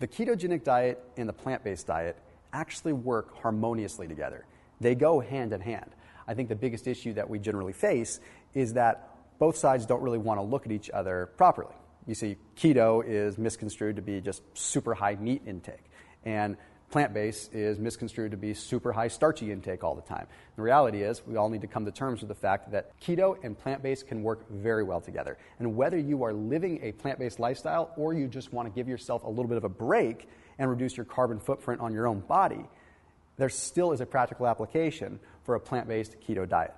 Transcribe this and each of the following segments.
The ketogenic diet and the plant-based diet actually work harmoniously together. They go hand in hand. I think the biggest issue that we generally face is that both sides don't really want to look at each other properly. You see, keto is misconstrued to be just super high meat intake, and plant-based is misconstrued to be super high starchy intake all the time. The reality is we all need to come to terms with the fact that keto and plant-based can work very well together. And whether you are living a plant-based lifestyle or you just want to give yourself a little bit of a break and reduce your carbon footprint on your own body, there still is a practical application for a plant-based keto diet.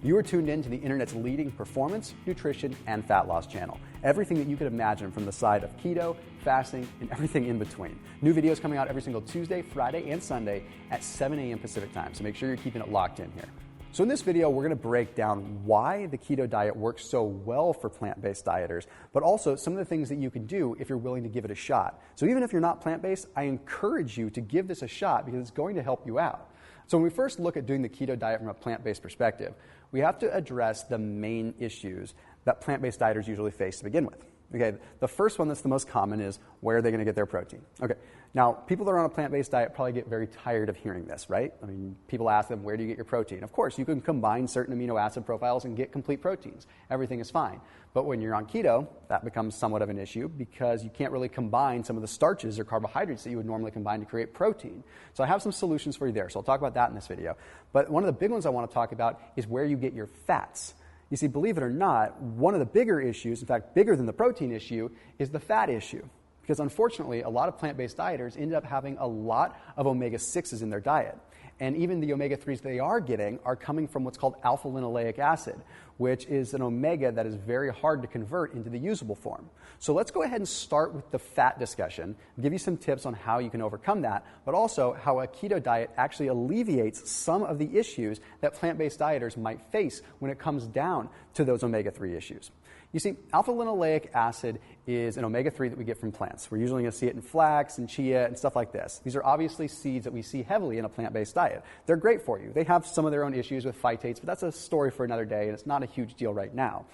You are tuned in to the internet's leading performance, nutrition, and fat loss channel. Everything that you could imagine from the side of keto, fasting, and everything in between. New videos coming out every single Tuesday, Friday, and Sunday at 7 a.m. Pacific time, so make sure you're keeping it locked in here. So in this video, we're going to break down why the keto diet works so well for plant-based dieters, but also some of the things that you can do if you're willing to give it a shot. So even if you're not plant-based, I encourage you to give this a shot because it's going to help you out. So when we first look at doing the keto diet from a plant-based perspective, we have to address the main issues that plant-based dieters usually face to begin with. Okay, the first one that's the most common is where are they going to get their protein? Okay, now people that are on a plant-based diet probably get very tired of hearing this, right? I mean, people ask them, where do you get your protein? Of course, you can combine certain amino acid profiles and get complete proteins. Everything is fine. But when you're on keto, that becomes somewhat of an issue because you can't really combine some of the starches or carbohydrates that you would normally combine to create protein. So I have some solutions for you there. So I'll talk about that in this video. But one of the big ones I want to talk about is where you get your fats. You see, believe it or not, one of the bigger issues, in fact, bigger than the protein issue, is the fat issue. Because unfortunately, a lot of plant-based dieters end up having a lot of omega-6s in their diet. And even the omega-3s they are getting are coming from what's called alpha-linoleic acid, which is an omega that is very hard to convert into the usable form. So let's go ahead and start with the fat discussion, give you some tips on how you can overcome that, but also how a keto diet actually alleviates some of the issues that plant-based dieters might face when it comes down to those omega-3 issues. You see, alpha-linoleic acid is an omega-3 that we get from plants. We're usually going to see it in flax and chia and stuff like this. These are obviously seeds that we see heavily in a plant-based diet. They're great for you. They have some of their own issues with phytates, but that's a story for another day, and it's not a huge deal right now.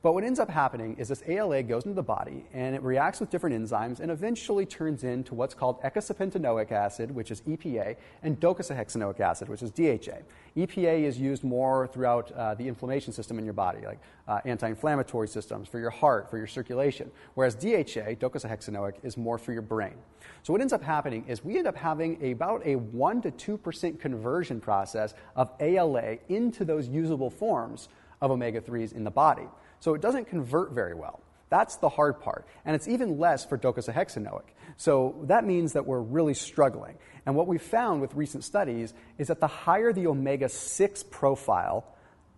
But what ends up happening is this ALA goes into the body, and it reacts with different enzymes and eventually turns into what's called eicosapentaenoic acid, which is EPA, and docosahexaenoic acid, which is DHA. EPA is used more throughout the inflammation system in your body, like anti-inflammatory systems, for your heart, for your circulation, whereas DHA, docosahexaenoic, is more for your brain. So what ends up happening is we end up having about a 1 to 2% conversion process of ALA into those usable forms of omega-3s in the body. So it doesn't convert very well. That's the hard part. And it's even less for docosahexaenoic. So that means that we're really struggling. And what we've found with recent studies is that the higher the omega-6 profile,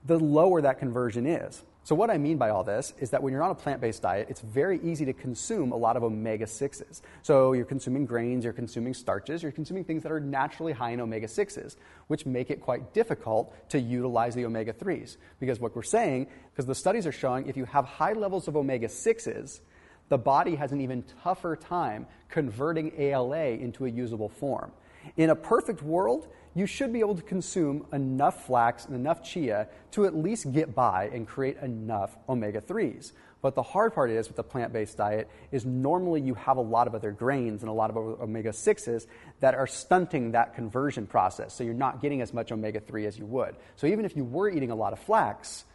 the lower that conversion is. So what I mean by all this is that when you're on a plant-based diet, it's very easy to consume a lot of omega-6s. So you're consuming grains, you're consuming starches, you're consuming things that are naturally high in omega-6s, which make it quite difficult to utilize the omega-3s. Because what we're saying, because the studies are showing if you have high levels of omega-6s, the body has an even tougher time converting ALA into a usable form. In a perfect world, you should be able to consume enough flax and enough chia to at least get by and create enough omega-3s. But the hard part is with the plant-based diet is normally you have a lot of other grains and a lot of omega-6s that are stunting that conversion process. So you're not getting as much omega-3 as you would. So even if you were eating a lot of flax,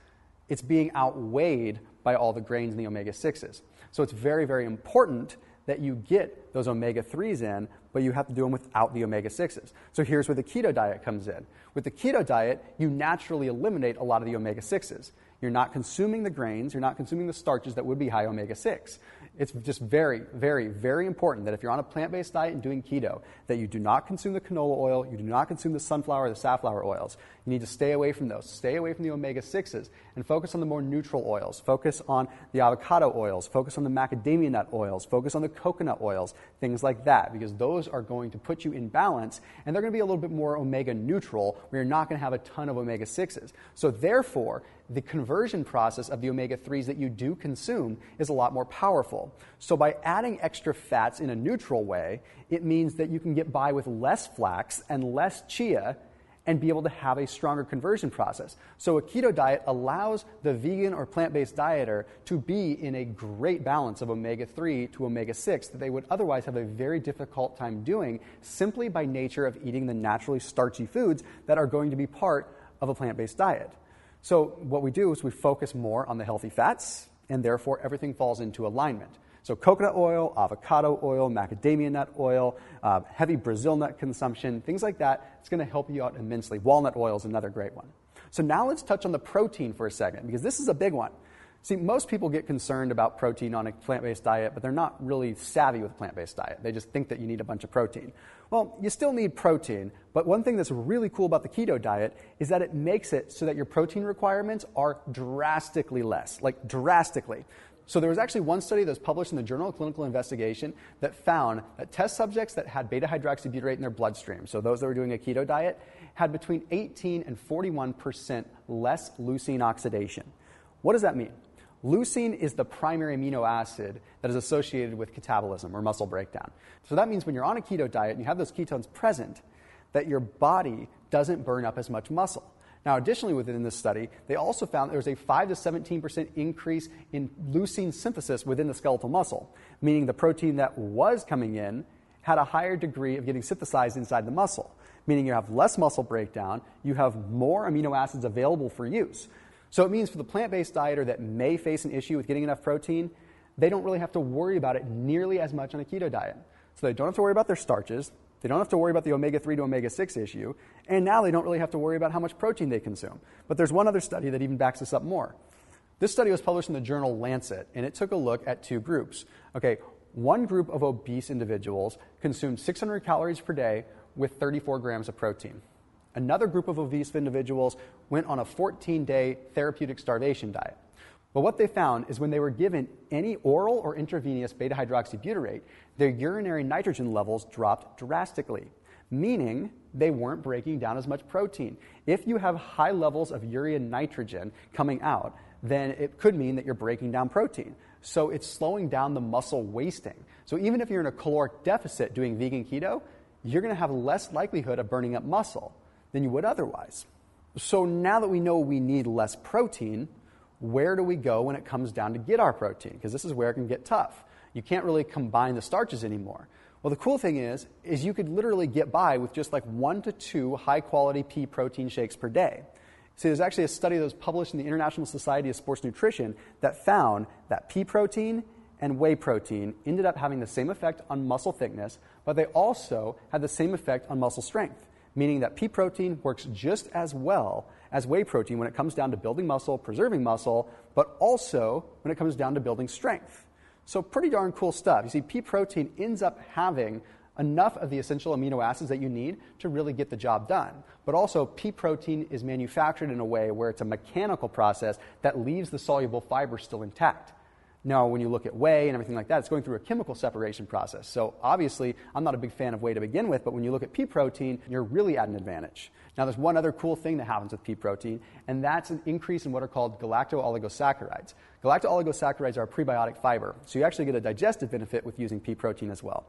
it's being outweighed by all the grains and the omega-6s. So it's very, very important that you get those omega-3s in, but you have to do them without the omega-6s. So here's where the keto diet comes in. With the keto diet, you naturally eliminate a lot of the omega-6s. You're not consuming the grains, you're not consuming the starches that would be high omega-6. It's just very, very, very important that if you're on a plant-based diet and doing keto, that you do not consume the canola oil, you do not consume the sunflower or the safflower oils. You need to stay away from those. Stay away from the omega-6s and focus on the more neutral oils. Focus on the avocado oils. Focus on the macadamia nut oils. Focus on the coconut oils, things like that, because those are going to put you in balance, and they're going to be a little bit more omega neutral, where you're not going to have a ton of omega-6s. So therefore, the conversion process of the omega-3s that you do consume is a lot more powerful. So by adding extra fats in a neutral way, it means that you can get by with less flax and less chia and be able to have a stronger conversion process. So a keto diet allows the vegan or plant-based dieter to be in a great balance of omega-3 to omega-6 that they would otherwise have a very difficult time doing simply by nature of eating the naturally starchy foods that are going to be part of a plant-based diet. So what we do is we focus more on the healthy fats, and therefore everything falls into alignment. So coconut oil, avocado oil, macadamia nut oil, heavy Brazil nut consumption, things like that, it's going to help you out immensely. Walnut oil is another great one. So now let's touch on the protein for a second, because this is a big one. See, most people get concerned about protein on a plant-based diet, but they're not really savvy with a plant-based diet. They just think that you need a bunch of protein. Well, you still need protein, but one thing that's really cool about the keto diet is that it makes it so that your protein requirements are drastically less, like drastically. So there was actually one study that was published in the Journal of Clinical Investigation that found that test subjects that had beta-hydroxybutyrate in their bloodstream, so those that were doing a keto diet, had between 18 and 41% less leucine oxidation. What does that mean? Leucine is the primary amino acid that is associated with catabolism or muscle breakdown. So that means when you're on a keto diet and you have those ketones present, that your body doesn't burn up as much muscle. Now, additionally, within this study, they also found there was a 5 to 17% increase in leucine synthesis within the skeletal muscle, meaning the protein that was coming in had a higher degree of getting synthesized inside the muscle, meaning you have less muscle breakdown, you have more amino acids available for use. So it means for the plant-based dieter that may face an issue with getting enough protein, they don't really have to worry about it nearly as much on a keto diet. So they don't have to worry about their starches, they don't have to worry about the omega-3 to omega-6 issue, and now they don't really have to worry about how much protein they consume. But there's one other study that even backs this up more. This study was published in the journal Lancet, and it took a look at two groups. Okay, one group of obese individuals consumed 600 calories per day with 34 grams of protein. Another group of obese individuals went on a 14-day therapeutic starvation diet. But what they found is when they were given any oral or intravenous beta-hydroxybutyrate, their urinary nitrogen levels dropped drastically, meaning they weren't breaking down as much protein. If you have high levels of urea nitrogen coming out, then it could mean that you're breaking down protein. So it's slowing down the muscle wasting. So even if you're in a caloric deficit doing vegan keto, you're going to have less likelihood of burning up muscle than you would otherwise. So now that we know we need less protein, where do we go when it comes down to get our protein? Because this is where it can get tough. You can't really combine the starches anymore. Well, the cool thing is you could literally get by with just like 1 to 2 high-quality pea protein shakes per day. See, there's actually a study that was published in the International Society of Sports Nutrition that found that pea protein and whey protein ended up having the same effect on muscle thickness, but they also had the same effect on muscle strength, meaning that pea protein works just as well as whey protein when it comes down to building muscle, preserving muscle, but also when it comes down to building strength. So pretty darn cool stuff. You see, pea protein ends up having enough of the essential amino acids that you need to really get the job done. But also, pea protein is manufactured in a way where it's a mechanical process that leaves the soluble fiber still intact. Now, when you look at whey and everything like that, it's going through a chemical separation process. So obviously, I'm not a big fan of whey to begin with, but when you look at pea protein, you're really at an advantage. Now, there's one other cool thing that happens with pea protein, and that's an increase in what are called galacto-oligosaccharides. Galacto-oligosaccharides are a prebiotic fiber, so you actually get a digestive benefit with using pea protein as well.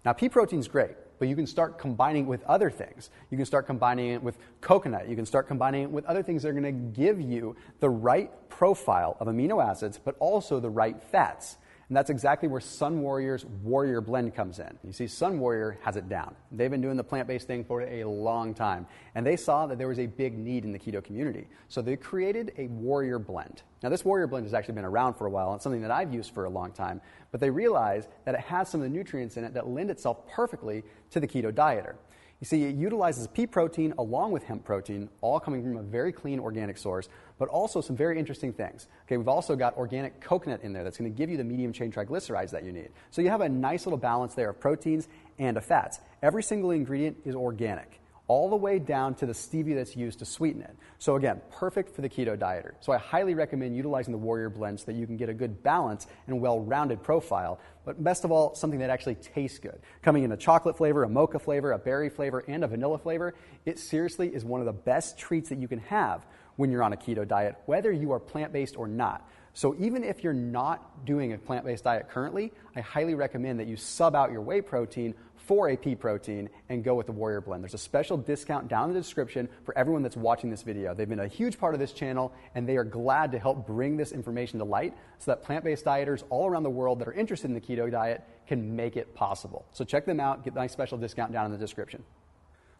Now, pea protein is great, but you can start combining it with other things. You can start combining it with coconut. You can start combining it with other things that are going to give you the right profile of amino acids, but also the right fats. And that's exactly where Sun Warrior's Warrior Blend comes in. You see, Sun Warrior has it down. They've been doing the plant-based thing for a long time, and they saw that there was a big need in the keto community. So they created a Warrior Blend. Now, this Warrior Blend has actually been around for a while. It's something that I've used for a long time, but they realized that it has some of the nutrients in it that lend itself perfectly to the keto dieter. You see, it utilizes pea protein along with hemp protein, all coming from a very clean organic source, but also some very interesting things. Okay, we've also got organic coconut in there that's going to give you the medium-chain triglycerides that you need. So you have a nice little balance there of proteins and of fats. Every single ingredient is organic, all the way down to the stevia that's used to sweeten it. So again, perfect for the keto dieter. So I highly recommend utilizing the Warrior Blend so that you can get a good balance and well-rounded profile, but best of all, something that actually tastes good. Coming in a chocolate flavor, a mocha flavor, a berry flavor, and a vanilla flavor, it seriously is one of the best treats that you can have when you're on a keto diet, whether you are plant-based or not. So even if you're not doing a plant-based diet currently, I highly recommend that you sub out your whey protein for a pea protein and go with the Warrior Blend. There's a special discount down in the description for everyone that's watching this video. They've been a huge part of this channel, and they are glad to help bring this information to light so that plant-based dieters all around the world that are interested in the keto diet can make it possible. So check them out, get a nice special discount down in the description.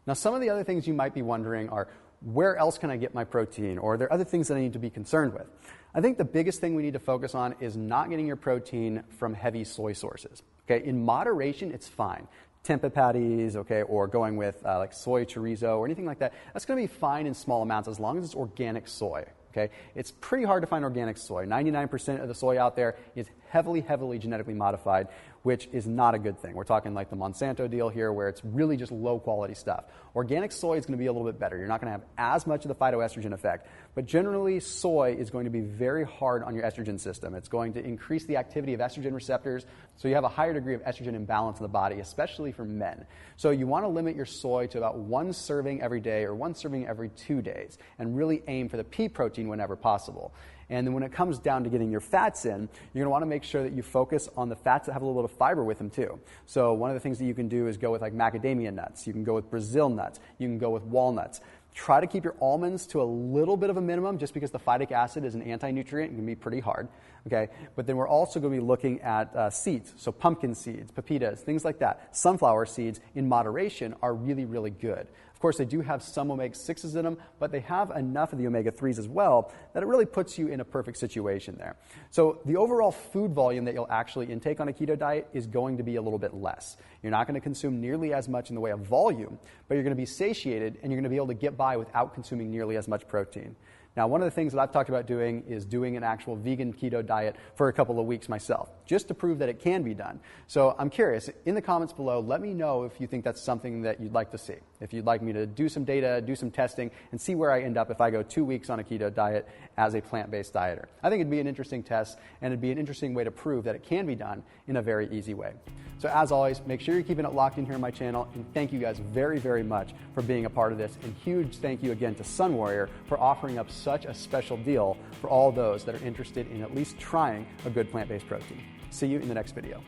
Now, some of the other things you might be wondering are, where else can I get my protein? Or are there other things that I need to be concerned with? I think the biggest thing we need to focus on is not getting your protein from heavy soy sources. Okay, in moderation, it's fine. Tempeh patties, okay, or going with like soy chorizo or anything like that, that's going to be fine in small amounts as long as it's organic soy. Okay, it's pretty hard to find organic soy. 99% of the soy out there is heavily genetically modified, which is not a good thing. We're talking like the Monsanto deal here, where it's really just low quality stuff. Organic soy is going to be a little bit better. You're not going to have as much of the phytoestrogen effect, but generally soy is going to be very hard on your estrogen system. It's going to increase the activity of estrogen receptors, so you have a higher degree of estrogen imbalance in the body, especially for men. So you want to limit your soy to about 1 serving every day or 1 serving every 2 days, and really aim for the pea protein whenever possible. And then when it comes down to getting your fats in, you're going to want to make sure that you focus on the fats that have a little bit of fiber with them too. So one of the things that you can do is go with like macadamia nuts. You can go with Brazil nuts. You can go with walnuts. Try to keep your almonds to a little bit of a minimum, just because the phytic acid is an anti-nutrient and can be pretty hard. Okay, but then we're also going to be looking at seeds, so pumpkin seeds, pepitas, things like that. Sunflower seeds in moderation are really good. Of course, they do have some omega-6s in them, but they have enough of the omega-3s as well that it really puts you in a perfect situation there. So the overall food volume that you'll actually intake on a keto diet is going to be a little bit less. You're not going to consume nearly as much in the way of volume, but you're going to be satiated and you're going to be able to get by without consuming nearly as much protein. Now, one of the things that I've talked about doing is doing an actual vegan keto diet for a couple of weeks myself, just to prove that it can be done. So I'm curious, in the comments below, let me know if you think that's something that you'd like to see. If you'd like me to do some data, do some testing, and see where I end up if I go 2 weeks on a keto diet as a plant-based dieter. I think it'd be an interesting test, and it'd be an interesting way to prove that it can be done in a very easy way. So as always, make sure you're keeping it locked in here on my channel, and thank you guys very much for being a part of this. And huge thank you again to Sun Warrior for offering up such a special deal for all those that are interested in at least trying a good plant-based protein. See you in the next video.